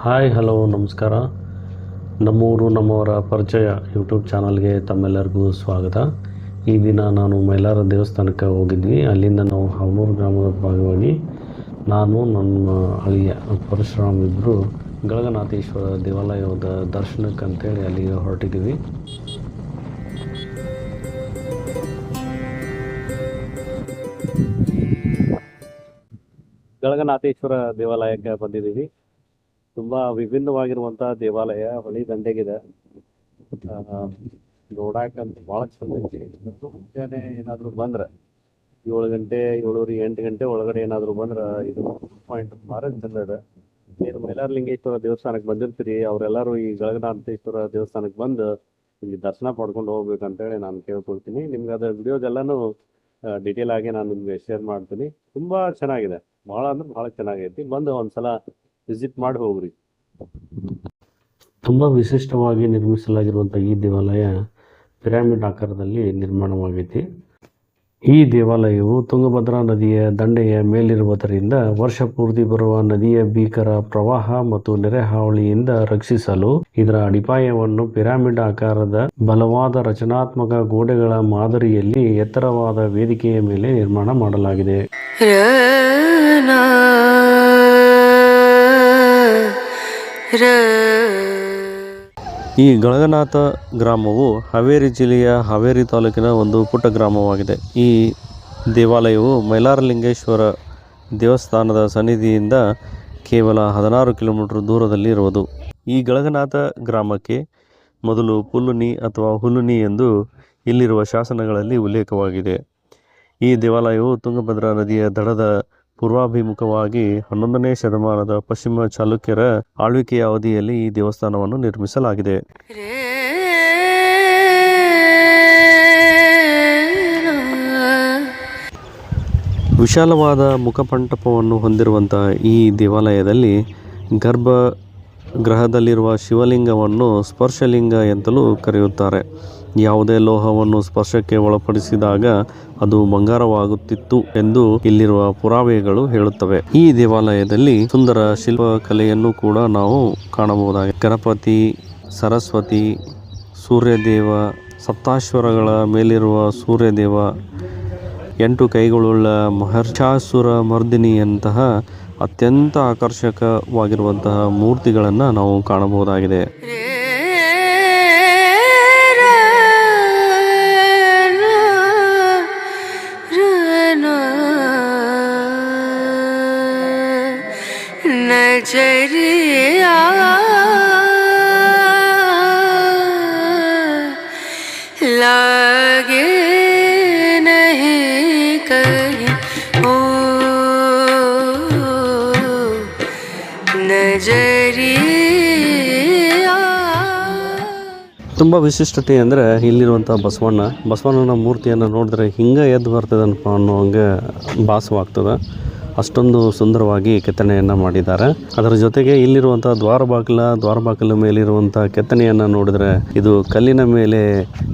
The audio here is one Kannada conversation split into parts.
ಹಾಯ್ ಹಲೋ ನಮಸ್ಕಾರ. ನಮ್ಮೂರು ನಮ್ಮವರ ಪರಿಚಯ ಯೂಟ್ಯೂಬ್ ಚಾನಲ್ಗೆ ತಮ್ಮೆಲ್ಲರಿಗೂ ಸ್ವಾಗತ. ಈ ದಿನ ನಾನು ಮೈಲಾರ ದೇವಸ್ಥಾನಕ್ಕೆ ಹೋಗಿದ್ವಿ. ಅಲ್ಲಿಂದ ನಾವು ಹವನೂರು ಗ್ರಾಮದ ಭಾಗವಾಗಿ ನಾನು ನಮ್ಮ ಅಳಿಯ ಪರಶುರಾಮ್ ಇಬ್ಬರು ಗಳಗನಾಥೇಶ್ವರ ದೇವಾಲಯದ ದರ್ಶನಕ್ಕೆ ಅಂತೇಳಿ ಅಲ್ಲಿಗೆ ಹೊರಟಿದ್ದೀವಿ. ಗಳಗನಾಥೇಶ್ವರ ದೇವಾಲಯಕ್ಕೆ ಬಂದಿದ್ದೀವಿ. ತುಂಬ ವಿಭಿನ್ನವಾಗಿರುವಂಥ ದೇವಾಲಯ ಹೊಳಿ ದಂಡೆಗಿದೆ. ನೋಡಾಕಂತ ಭಾಳ ಚಂದ ಐತಿ. ಮುಂಜಾನೆ ಏನಾದರೂ ಬಂದ್ರೆ 7 ಗಂಟೆ 7:30 8 ಗಂಟೆ ಒಳಗಡೆ ಏನಾದರೂ ಬಂದ್ರೆ ಇದು ಪಾಯಿಂಟ್ ಭಾಳ ಚಂದ ಇದೆ. ಏನು ಮೈಲಾರಲಿಂಗೇಶ್ವರ ದೇವಸ್ಥಾನಕ್ಕೆ ಬಂದಿರ್ತೀರಿ ಅವರೆಲ್ಲರೂ ಈ ಗಳಗನಾಥೇಶ್ವರ ದೇವಸ್ಥಾನಕ್ಕೆ ಬಂದು ಇಲ್ಲಿ ದರ್ಶನ ಪಡ್ಕೊಂಡು ಹೋಗ್ಬೇಕಂತೇಳಿ ನಾನು ಕೇಳ್ಕೊಳ್ತೀನಿ. ನಿಮ್ಗೆ ಅದು ವಿಡಿಯೋದೆಲ್ಲನೂ ಡೀಟೇಲ್ ಆಗಿ ನಾನು ನಿಮಗೆ ಶೇರ್ ಮಾಡ್ತೀನಿ. ತುಂಬ ಚೆನ್ನಾಗಿದೆ, ಭಾಳ ಅಂದ್ರೆ ಭಾಳ ಚೆನ್ನಾಗೈತಿ. ಬಂದು ಒಂದ್ಸಲ ವಿಸಿಟ್ ಮಾಡಿ ಹೋಗ್ರಿ. ತುಂಬ ವಿಶಿಷ್ಟವಾಗಿ ನಿರ್ಮಿಸಲಾಗಿರುವಂಥ ಈ ದೇವಾಲಯ ಪಿರಮಿಡ್ ಆಕಾರದಲ್ಲಿ ನಿರ್ಮಾಣವಾಗೈತಿ. ಈ ದೇವಾಲಯವು ತುಂಗಭದ್ರಾ ನದಿಯ ದಂಡೆಯ ಮೇಲಿರುವುದರಿಂದ ವರ್ಷ ಪೂರ್ತಿ ಬರುವ ನದಿಯ ಭೀಕರ ಪ್ರವಾಹ ಮತ್ತು ನೆರೆಹಾವಳಿಯಿಂದ ರಕ್ಷಿಸಲು ಇದರ ಅಡಿಪಾಯವನ್ನು ಪಿರಮಿಡ್ ಆಕಾರದ ಬಲವಾದ ರಚನಾತ್ಮಕ ಗೋಡೆಗಳ ಮಾದರಿಯಲ್ಲಿ ಎತ್ತರವಾದ ವೇದಿಕೆಯ ಮೇಲೆ ನಿರ್ಮಾಣ ಮಾಡಲಾಗಿದೆ. ಈ ಗಳಗನಾಥ ಗ್ರಾಮವು ಹಾವೇರಿ ಜಿಲ್ಲೆಯ ಹಾವೇರಿ ತಾಲೂಕಿನ ಒಂದು ಪುಟ್ಟ ಗ್ರಾಮವಾಗಿದೆ. ಈ ದೇವಾಲಯವು ಮೈಲಾರಲಿಂಗೇಶ್ವರ ದೇವಸ್ಥಾನದ ಸನ್ನಿಧಿಯಿಂದ ಕೇವಲ 16 ಕಿಲೋಮೀಟರ್ ದೂರದಲ್ಲಿ ಇರುವುದು. ಈ ಗಳಗನಾಥ ಗ್ರಾಮಕ್ಕೆ ಮೊದಲು ಪುಲ್ಲುನಿ ಅಥವಾ ಹುಲ್ಲುನಿ ಎಂದು ಇಲ್ಲಿರುವ ಶಾಸನಗಳಲ್ಲಿ ಉಲ್ಲೇಖವಾಗಿದೆ. ಈ ದೇವಾಲಯವು ತುಂಗಭದ್ರಾ ನದಿಯ ದಡದ ಪೂರ್ವಾಭಿಮುಖವಾಗಿ 11ನೇ ಶತಮಾನದ ಪಶ್ಚಿಮ ಚಾಲುಕ್ಯರ ಆಳ್ವಿಕೆಯ ಅವಧಿಯಲ್ಲಿ ಈ ದೇವಸ್ಥಾನವನ್ನು ನಿರ್ಮಿಸಲಾಗಿದೆ. ವಿಶಾಲವಾದ ಮುಖಮಂಟಪವನ್ನು ಹೊಂದಿರುವಂತಹ ಈ ದೇವಾಲಯದಲ್ಲಿ ಗರ್ಭಗೃಹದಲ್ಲಿರುವ ಶಿವಲಿಂಗವನ್ನು ಸ್ಪರ್ಶಲಿಂಗ ಎಂತಲೂ ಕರೆಯುತ್ತಾರೆ. ಯಾವುದೇ ಲೋಹವನ್ನು ಸ್ಪರ್ಶಕ್ಕೆ ಒಳಪಡಿಸಿದಾಗ ಅದು ಬಂಗಾರವಾಗುತ್ತಿತ್ತು ಎಂದು ಇಲ್ಲಿರುವ ಪುರಾವೆಗಳು ಹೇಳುತ್ತವೆ. ಈ ದೇವಾಲಯದಲ್ಲಿ ಸುಂದರ ಶಿಲ್ಪಕಲೆಯನ್ನು ಕೂಡ ನಾವು ಕಾಣಬಹುದಾಗಿದೆ. ಗಣಪತಿ, ಸರಸ್ವತಿ, ಸೂರ್ಯದೇವ, ಸಪ್ತಾಶ್ವರಗಳ ಮೇಲಿರುವ ಸೂರ್ಯದೇವ, 8 ಕೈಗಳುಳ್ಳ ಮಹಿಷಾಸುರ ಮರ್ದಿನಿಯಂತಹ ಅತ್ಯಂತ ಆಕರ್ಷಕವಾಗಿರುವಂತಹ ಮೂರ್ತಿಗಳನ್ನು ನಾವು ಕಾಣಬಹುದಾಗಿದೆ. नजरिया लागे नहीं कहीं ओ नजरिया. ತುಂಬ ವಿಶಿಷ್ಟತೆ ಅಂದರೆ ಇಲ್ಲಿರುವಂಥ ಬಸವಣ್ಣನ ಮೂರ್ತಿಯನ್ನು ನೋಡಿದ್ರೆ ಹಿಂಗೆ ಎದ್ದು ಬರ್ತದನಪ್ಪ ಅನ್ನೋ ಹಂಗೆ ಭಾಸವಾಗ್ತದೆ. ಅಷ್ಟೊಂದು ಸುಂದರವಾಗಿ ಕೆತ್ತನೆಯನ್ನು ಮಾಡಿದ್ದಾರೆ. ಅದರ ಜೊತೆಗೆ ಇಲ್ಲಿರುವಂಥ ದ್ವಾರಬಾಗಿಲ ಮೇಲಿರುವಂಥ ಕೆತ್ತನೆಯನ್ನು ನೋಡಿದರೆ ಇದು ಕಲ್ಲಿನ ಮೇಲೆ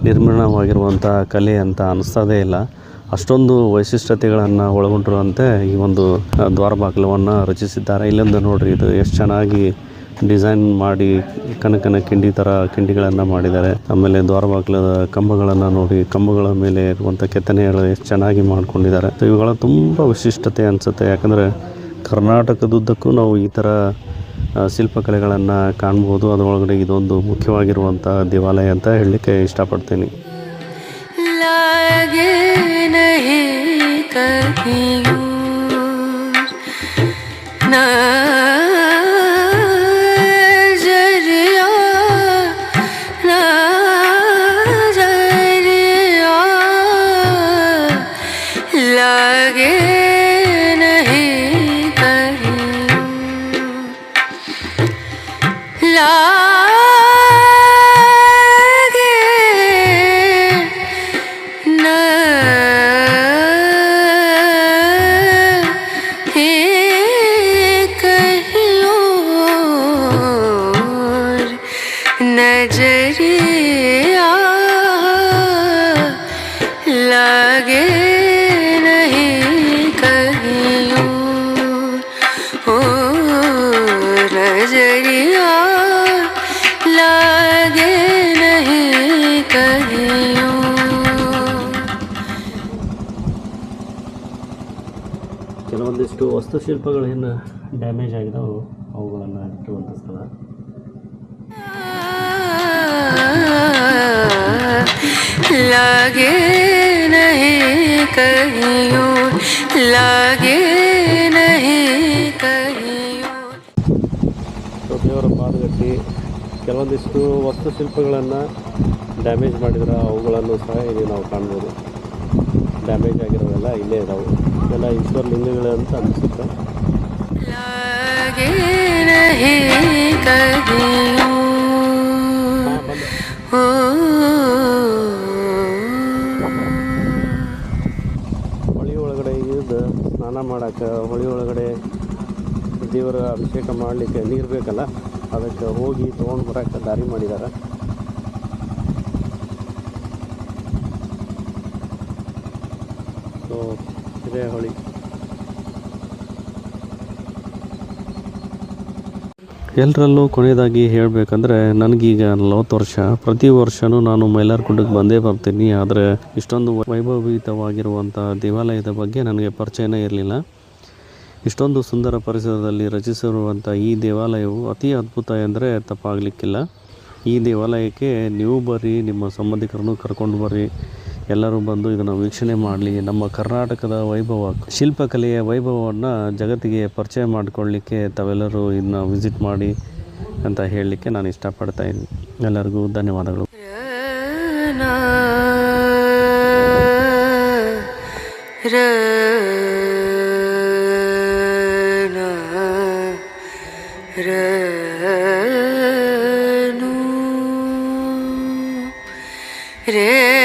ನಿರ್ಮಾಣವಾಗಿರುವಂಥ ಕಲೆ ಅಂತ ಅನಿಸ್ತದೇ ಇಲ್ಲ. ಅಷ್ಟೊಂದು ವೈಶಿಷ್ಟ್ಯತೆಗಳನ್ನು ಒಳಗೊಂಡಿರುವಂತೆ ಈ ಒಂದು ದ್ವಾರಬಾಗಿಲವನ್ನು ರಚಿಸಿದ್ದಾರೆ. ಇಲ್ಲೊಂದು ನೋಡ್ರಿ, ಇದು ಎಷ್ಟು ಚೆನ್ನಾಗಿ ಡಿಸೈನ್ ಮಾಡಿ ಕನಕನ ಕಿಂಡಿಗಳನ್ನು ಮಾಡಿದ್ದಾರೆ. ಆಮೇಲೆ ದ್ವಾರಬಾಗಿಲದ ಕಂಬಗಳನ್ನು ನೋಡಿ, ಕಂಬಗಳ ಮೇಲೆ ಇರುವಂಥ ಕೆತ್ತನೆಗಳು ಎಷ್ಟು ಚೆನ್ನಾಗಿ ಮಾಡ್ಕೊಂಡಿದ್ದಾರೆ. ಇವುಗಳ ತುಂಬ ವಿಶಿಷ್ಟತೆ ಅನಿಸುತ್ತೆ. ಯಾಕಂದರೆ ಕರ್ನಾಟಕದುದ್ದಕ್ಕೂ ನಾವು ಈ ಥರ ಶಿಲ್ಪಕಲೆಗಳನ್ನು ಕಾಣ್ಬೋದು. ಅದರೊಳಗಡೆ ಇದೊಂದು ಮುಖ್ಯವಾಗಿರುವಂಥ ದೇವಾಲಯ ಅಂತ ಹೇಳಲಿಕ್ಕೆ ಇಷ್ಟಪಡ್ತೀನಿ. नजरिया लागे नहीं कहीं ओ नजरिया ವಾಸ್ತುಶಿಲ್ಪಗಳು ಏನು ಡ್ಯಾಮೇಜ್ ಆಗಿದಾವೆ ಅವುಗಳನ್ನು ಇಟ್ಟಿರುವಂಥ ಸ್ಥಳ. लागे नहीं कहीं और, लागे नहीं कहीं और. ದೇವರ ಪಾದಗಟ್ಟಿ ಕೆಲವೊಂದಿಷ್ಟು ವಾಸ್ತುಶಿಲ್ಪಗಳನ್ನು ಡ್ಯಾಮೇಜ್ ಮಾಡಿದ್ರೆ ಅವುಗಳನ್ನು ಸಹ ಇಲ್ಲಿ ನಾವು ಕಾಣ್ಬೋದು. ಡ್ಯಾಮೇಜ್ ಆಗಿರೋವೆಲ್ಲ ಇಲ್ಲೇ ಇದಾವೆ. ಇದೆಲ್ಲ ಈಶ್ವರ ಲಿಂಗಗಳು ಅಂತ ಅನಿಸುತ್ತೆ. लागे नहीं कहीं और. ಹೊಳಿ ಒಳಗಡೆ ಇದ್ದು ಸ್ನಾನ ಮಾಡೋಕ್ಕೆ, ಹೊಳಿ ಒಳಗಡೆ ದೇವರ ಅಭಿಷೇಕ ಮಾಡಲಿಕ್ಕೆ ನೀರು ಬೇಕಲ್ಲ, ಅದಕ್ಕೆ ಹೋಗಿ ತೊಗೊಂಡು ಬರೋಕ್ಕೆ ದಾರಿ ಮಾಡಿದ್ದಾರೆ. ಸೊ ಇದೇ ಹೊಳಿ. ಎಲ್ಲರಲ್ಲೂ ಕೊನೆಯದಾಗಿ ಹೇಳಬೇಕಂದ್ರೆ ನನಗೀಗ 40 ವರ್ಷ. ಪ್ರತಿ ವರ್ಷವೂ ನಾನು ಮೈಲಾರಗುಡ್ಡಕ್ಕೆ ಬಂದೇ ಬರ್ತೀನಿ. ಆದರೆ ಇಷ್ಟೊಂದು ವೈಭವೀತವಾಗಿರುವಂಥ ದೇವಾಲಯದ ಬಗ್ಗೆ ನನಗೆ ಪರಿಚಯನೇ ಇರಲಿಲ್ಲ. ಇಷ್ಟೊಂದು ಸುಂದರ ಪರಿಸರದಲ್ಲಿ ರಚಿಸಿರುವಂಥ ಈ ದೇವಾಲಯವು ಅತಿ ಅದ್ಭುತ ಎಂದರೆ ತಪ್ಪಾಗಲಿಕ್ಕಿಲ್ಲ. ಈ ದೇವಾಲಯಕ್ಕೆ ನೀವು ಬರ್ರಿ, ನಿಮ್ಮ ಸಂಬಂಧಿಕರನ್ನು ಕರ್ಕೊಂಡು ಬರ್ರಿ, ಎಲ್ಲರೂ ಬಂದು ಇದನ್ನು ವೀಕ್ಷಣೆ ಮಾಡಲಿ. ನಮ್ಮ ಕರ್ನಾಟಕದ ವೈಭವ, ಶಿಲ್ಪಕಲೆಯ ವೈಭವವನ್ನು ಜಗತ್ತಿಗೆ ಪರಿಚಯ ಮಾಡಿಕೊಳ್ಳಲಿಕ್ಕೆ ತಾವೆಲ್ಲರೂ ಇದನ್ನ ವಿಸಿಟ್ ಮಾಡಿ ಅಂತ ಹೇಳಲಿಕ್ಕೆ ನಾನು ಇಷ್ಟಪಡ್ತಾ ಇದ್ದೀನಿ. ಎಲ್ಲರಿಗೂ ಧನ್ಯವಾದಗಳು. रे